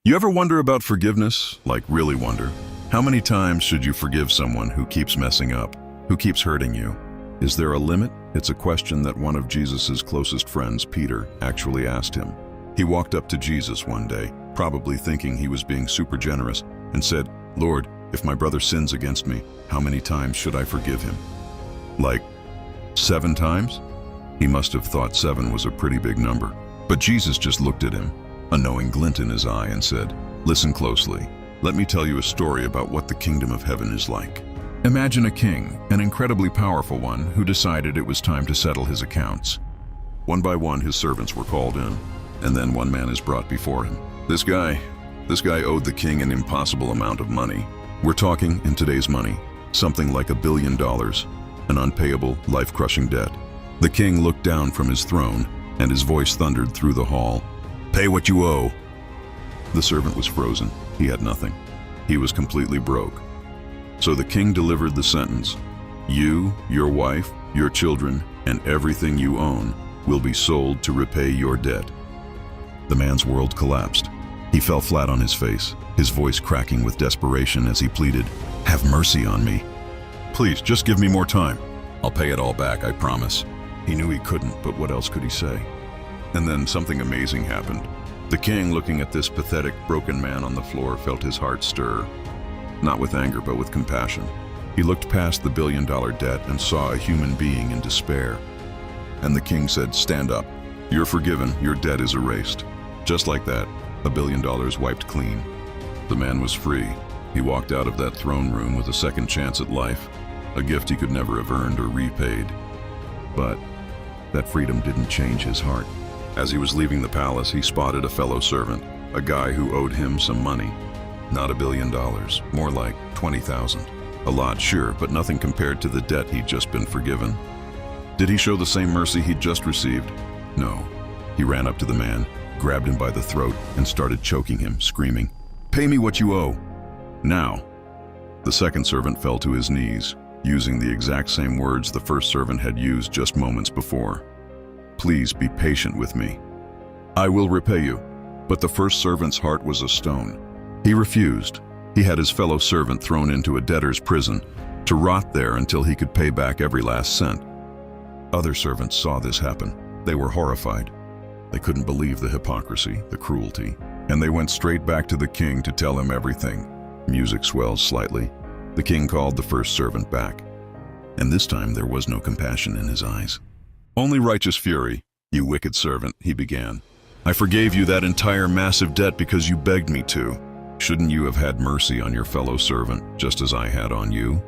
You ever wonder about forgiveness? Like, really wonder? How many times should you forgive someone who keeps messing up, who keeps hurting you? Is there a limit? It's a question that one of Jesus's closest friends, Peter, actually asked him. He walked up to Jesus one day, probably thinking he was being super generous, and said, "Lord, if my brother sins against me, how many times should I forgive him?" Like, 7 times? He must have thought 7 was a pretty big number. But Jesus just looked at him, a knowing glint in his eye, and said, "Listen closely. Let me tell you a story about what the kingdom of heaven is like. Imagine a king, an incredibly powerful one, who decided it was time to settle his accounts. One by one, his servants were called in, and then one man is brought before him. This guy owed the king an impossible amount of money. We're talking, in today's money, something like $1 billion, an unpayable, life-crushing debt. The king looked down from his throne, and his voice thundered through the hall, 'Pay what you owe.' The servant was frozen. He had nothing. He was completely broke. So the king delivered the sentence, 'You, your wife, your children, and everything you own will be sold to repay your debt.' The man's world collapsed. He fell flat on his face, his voice cracking with desperation as he pleaded, 'Have mercy on me. Please, just give me more time. I'll pay it all back, I promise.' He knew he couldn't, but what else could he say? And then something amazing happened. The king, looking at this pathetic, broken man on the floor, felt his heart stir. Not with anger, but with compassion. He looked past the billion-dollar debt and saw a human being in despair. And the king said, 'Stand up. You're forgiven. Your debt is erased.' Just like that, $1 billion wiped clean. The man was free. He walked out of that throne room with a second chance at life, a gift he could never have earned or repaid. But that freedom didn't change his heart. As he was leaving the palace, he spotted a fellow servant, a guy who owed him some money. Not $1 billion, more like 20,000. A lot, sure, but nothing compared to the debt he'd just been forgiven. Did he show the same mercy he'd just received? No. He ran up to the man, grabbed him by the throat, and started choking him, screaming, 'Pay me what you owe, now.' The second servant fell to his knees, using the exact same words the first servant had used just moments before. 'Please be patient with me. I will repay you.' But the first servant's heart was a stone. He refused. He had his fellow servant thrown into a debtor's prison to rot there until he could pay back every last cent. Other servants saw this happen. They were horrified. They couldn't believe the hypocrisy, the cruelty, and they went straight back to the king to tell him everything. Music swelled slightly. The king called the first servant back, and this time there was no compassion in his eyes. 'Only righteous fury, you wicked servant,' he began. 'I forgave you that entire massive debt because you begged me to. Shouldn't you have had mercy on your fellow servant, just as I had on you?'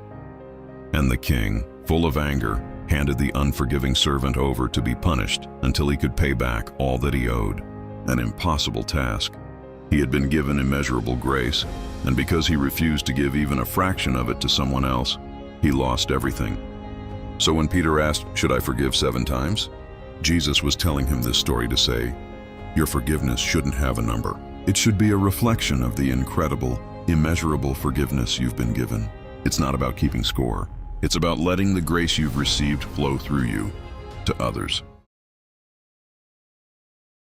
And the king, full of anger, handed the unforgiving servant over to be punished until he could pay back all that he owed. An impossible task. He had been given immeasurable grace, and because he refused to give even a fraction of it to someone else, he lost everything. So when Peter asked, 'Should I forgive 7 times?' Jesus was telling him this story to say, your forgiveness shouldn't have a number. It should be a reflection of the incredible, immeasurable forgiveness you've been given. It's not about keeping score. It's about letting the grace you've received flow through you to others.